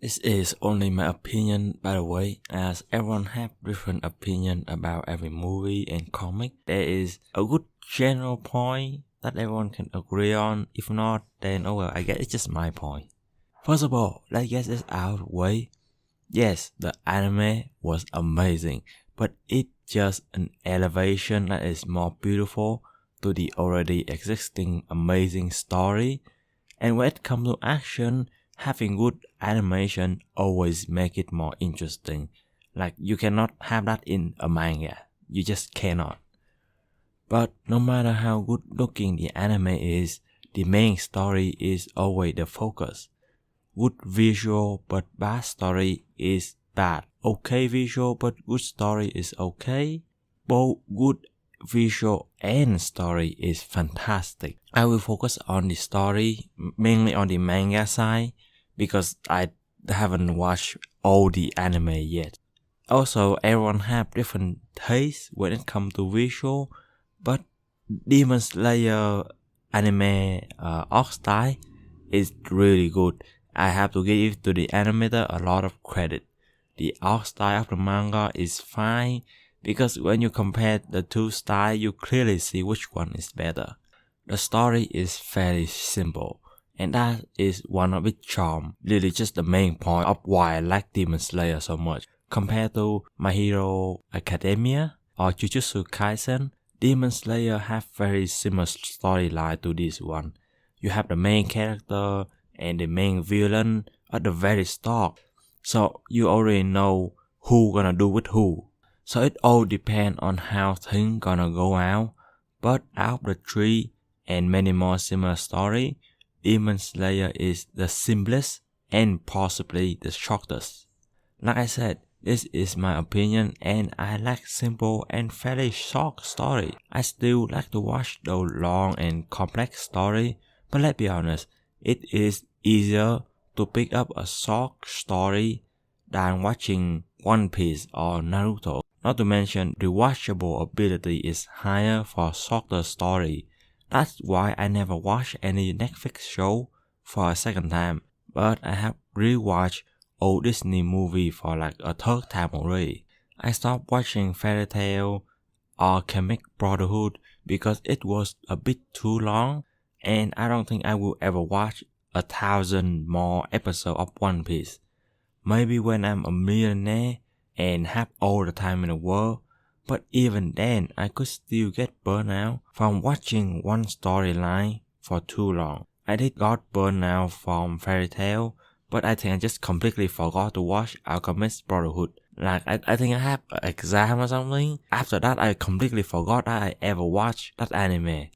This is only my opinion, by the way, as everyone have different opinion about every movie and comic. There is a good general point that everyone can agree on. If not, then oh well, I guess it's just my point. First of all, let's get this out of the way. Yes, the anime was amazing, but it's just an elevation that is more beautiful to the already existing amazing story. And when it comes to action, having good animation always make it more interesting. Like you cannot have that in a manga. You just cannot. But no matter how good looking the anime is, the main story is always the focus. Good visual but bad story is bad. Okay visual but good story is okay. Both good visual and story is fantastic. I will focus on the story, mainly on the manga side, because I haven't watched all the anime yet. Also, everyone have different tastes when it comes to visual, but Demon Slayer anime art style is really good. I have to give to the animator a lot of credit. The art style of the manga is fine because when you compare the two styles, you clearly see which one is better. The story is fairly simple, and that is one of its charm. Really just the main point of why I like Demon Slayer so much. Compared to My Hero Academia or Jujutsu Kaisen, Demon Slayer have very similar storyline to this one. You have the main character and the main villain at the very start, so you already know who gonna do with who. So it all depends on how things gonna go out. But out of the three and many more similar story, Demon Slayer is the simplest and possibly the shortest. Like I said, this is my opinion and I like simple and fairly short story. I still like to watch those long and complex story, but let's be honest, it is easier to pick up a short story than watching One Piece or Naruto. Not to mention the watchable ability is higher for shorter story. That's why I never watch any Netflix show for a second time, but I have rewatched old Disney movie for like a third time already. I stopped watching Fairy Tail or Chemic Brotherhood because it was a bit too long, and I don't think I will ever watch 1,000 more episodes of One Piece. Maybe when I'm a millionaire and have all the time in the world, but even then I could still get burned out from watching one storyline for too long. I did got burned out from Fairy Tail, but I think I just completely forgot to watch Alchemist Brotherhood. Like I think I have an exam or something. After that I completely forgot that I ever watched that anime.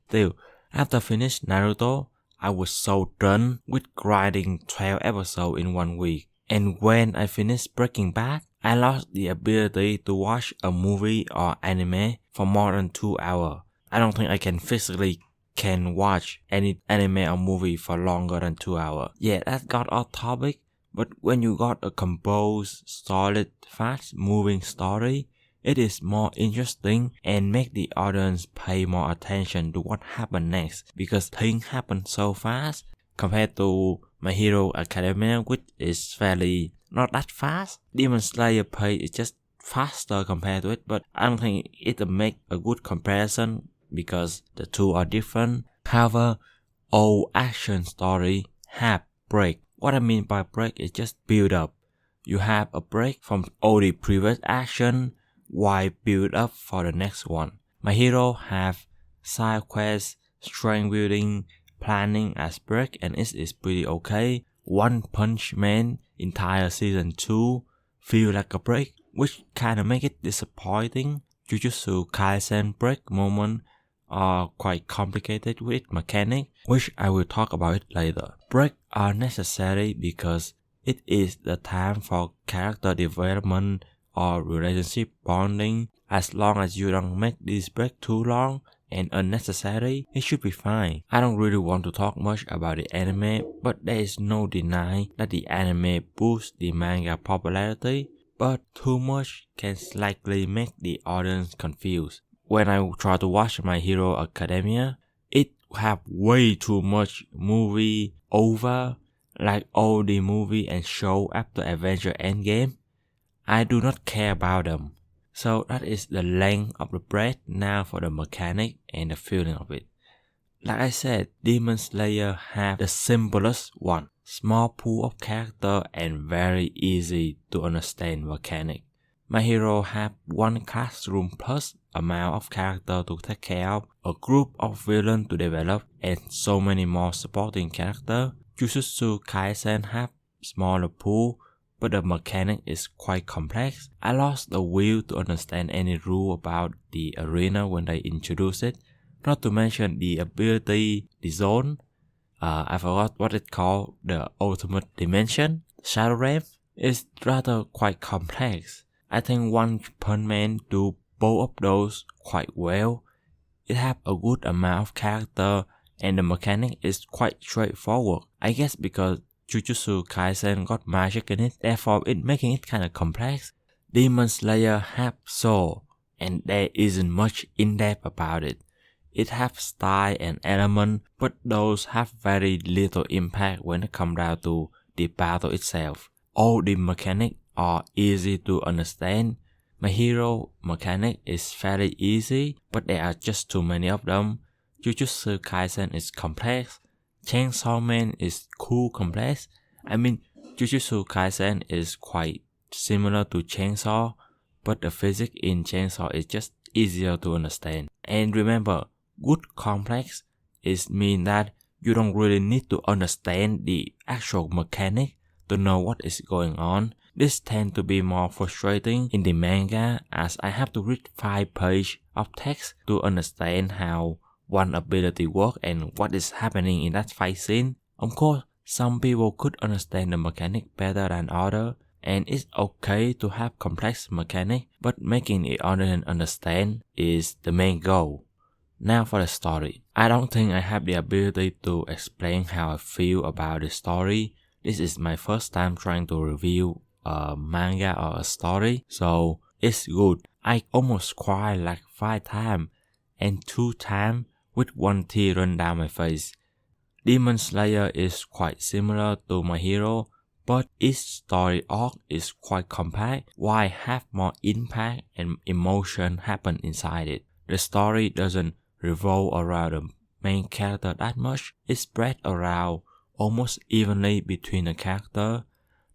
Still, after finish Naruto, I was so done with grinding 12 episodes in 1 week. And when I finished Breaking Bad, I lost the ability to watch a movie or anime for more than 2 hours. I don't think I can physically watch any anime or movie for longer than 2 hours. Yeah, that got off topic, but when you got a composed, solid, fast-moving story, it is more interesting and make the audience pay more attention to what happened next because things happen so fast compared to My Hero Academia, which is fairly not that fast. Demon Slayer pace is just faster compared to it, but I don't think it'll make a good comparison because the two are different. However, all action story have break. What I mean by break is just build up. You have a break from all the previous action while build up for the next one. My Hero have side quests, strength building, planning as break, and it is pretty okay. One Punch Man entire season 2 feel like a break, which kinda make it disappointing. Jujutsu Kaisen break moment are quite complicated with mechanic, which I will talk about it later. Breaks are necessary because it is the time for character development or relationship bonding. As long as you don't make this break too long and unnecessary, it should be fine. I don't really want to talk much about the anime, but there is no denying that the anime boosts the manga popularity, but too much can slightly make the audience confused. When I try to watch My Hero Academia, it have way too much movie over. like all the movie and show after Avenger Endgame, I do not care about them. So that is the length of the breath. Now for the mechanic and the feeling of it. Like I said, Demon Slayer have the simplest one. Small pool of character and very easy to understand mechanic. My hero have one classroom plus amount of character to take care of, a group of villains to develop, and so many more supporting character. Jujutsu Kaisen have smaller pool, but the mechanic is quite complex. I lost the will to understand any rule about the arena when they introduced it. Not to mention the ability, the zone. I forgot what it called, the ultimate dimension, Shadow Realm, is rather quite complex. I think One Punch Man do both of those quite well. It have a good amount of character and the mechanic is quite straightforward. I guess because Jujutsu Kaisen got magic in it, therefore it making it kinda complex. Demon Slayer have soul, and there isn't much in-depth about it. It have style and element, but those have very little impact when it comes down to the battle itself. All the mechanics are easy to understand. My hero mechanic is fairly easy, but there are just too many of them. Jujutsu Kaisen is complex. Chainsaw Man is cool complex. I mean, Jujutsu Kaisen is quite similar to Chainsaw, but the physics in Chainsaw is just easier to understand. And remember, good complex is mean that you don't really need to understand the actual mechanic to know what is going on. This tends to be more frustrating in the manga as I have to read 5 pages of text to understand how one ability works and what is happening in that fight scene. Of course, some people could understand the mechanic better than others, and it's okay to have complex mechanic, but making the audience understand is the main goal. Now for the story. I don't think I have the ability to explain how I feel about the story. This is my first time trying to review a manga or a story, so it's good. I almost cried like 5 times, and 2 times with 1 tear run down my face. Demon Slayer is quite similar to My Hero, but its story arc is quite compact, while have more impact and emotion happen inside it. The story doesn't revolve around the main character that much. It's spread around almost evenly between the character.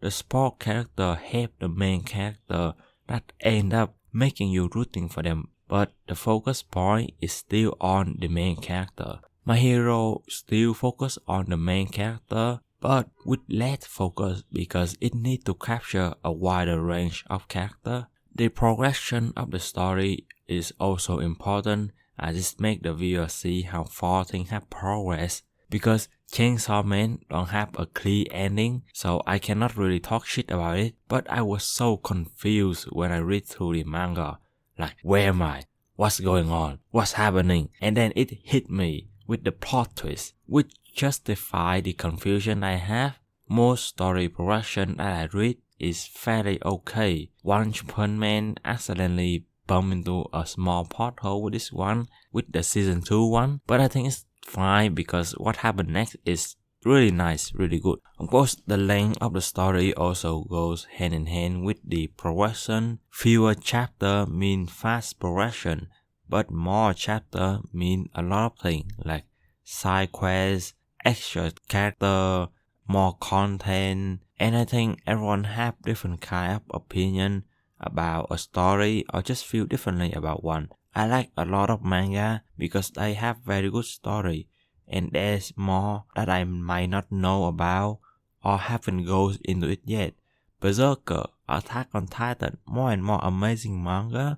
The support character help the main character that end up making you rooting for them, but the focus point is still on the main character. My hero still focus on the main character, but with less focus because it needs to capture a wider range of character. The progression of the story is also important as it makes the viewer see how far things have progressed, because Chainsaw Man don't have a clear ending, so I cannot really talk shit about it, but I was so confused when I read through the manga. Like, where am I? What's going on? What's happening? And then it hit me with the plot twist, which justify the confusion I have. Most story progression that I read is fairly okay. One Punch Man accidentally bumped into a small pothole with this one, with the season 2 one, but I think it's fine because what happened next is really nice, really good. Of course, the length of the story also goes hand in hand with the progression. Fewer chapter mean fast progression, but more chapter mean a lot of things like side quests, extra character, more content, and I think everyone have different kind of opinion about a story or just feel differently about one. I like a lot of manga because they have very good story, and there's more that I might not know about or haven't gone into it yet. Berserker, Attack on Titan, more and more amazing manga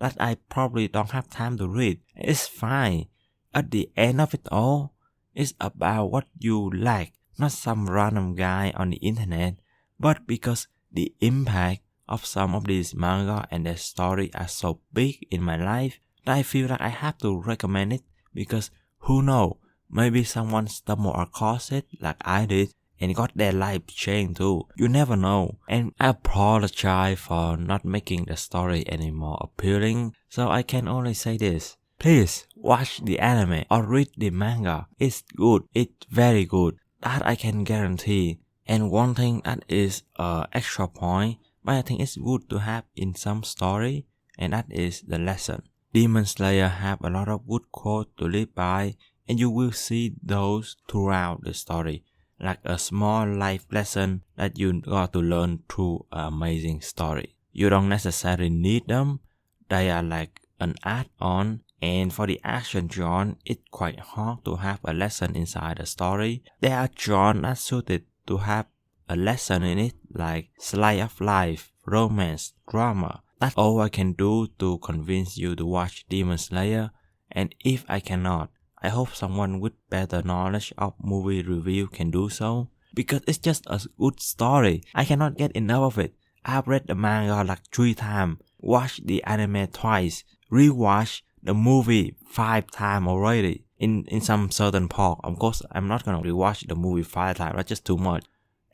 that I probably don't have time to read. It's fine. At the end of it all, it's about what you like, not some random guy on the internet, but because the impact of some of these manga and their story are so big in my life that I feel like I have to recommend it, because who knows, maybe someone stumbled across it like I did and got their life changed too. You never know. And I apologize for not making the story any more appealing, so I can only say this. Please watch the anime or read the manga. It's good. It's very good. That I can guarantee. And one thing that is extra point, but I think it's good to have in some story, and that is the lesson. Demon Slayer have a lot of good quotes to live by, and you will see those throughout the story, like a small life lesson that you got to learn through an amazing story. You don't necessarily need them, they are like an add-on, and for the action genre, it's quite hard to have a lesson inside the story. There are genres that suited to have a lesson in it, like slice of life, romance, drama. That's all I can do to convince you to watch Demon Slayer, and if I cannot, I hope someone with better knowledge of movie review can do so, because it's just a good story. I cannot get enough of it. I've read the manga like 3 times, watched the anime twice, rewatched the movie 5 times already in some certain part. Of course, I'm not gonna rewatch the movie 5 times, that's just too much.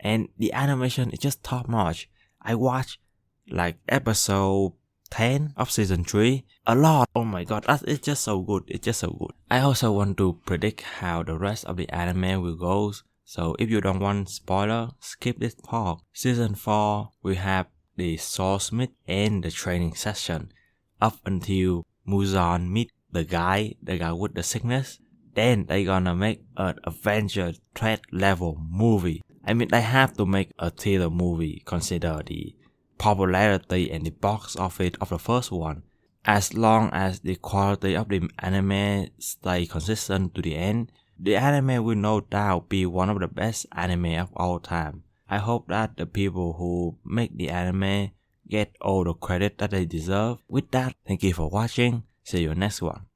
And the animation is just top notch. I watched like episode 10 of season 3 a lot. Oh my god, it's just so good. It's just so good. I also want to predict how the rest of the anime will go. So if you don't want spoiler, skip this part. Season 4 we have the Soulsmith and the training session up until Muzan meet the guy with the sickness. Then they gonna make an Avenger threat level movie. I mean, they have to make a theater movie, consider the popularity and the box office of the first one. As long as the quality of the anime stay consistent to the end, the anime will no doubt be one of the best anime of all time. I hope that the people who make the anime get all the credit that they deserve. With that, thank you for watching. See you next one.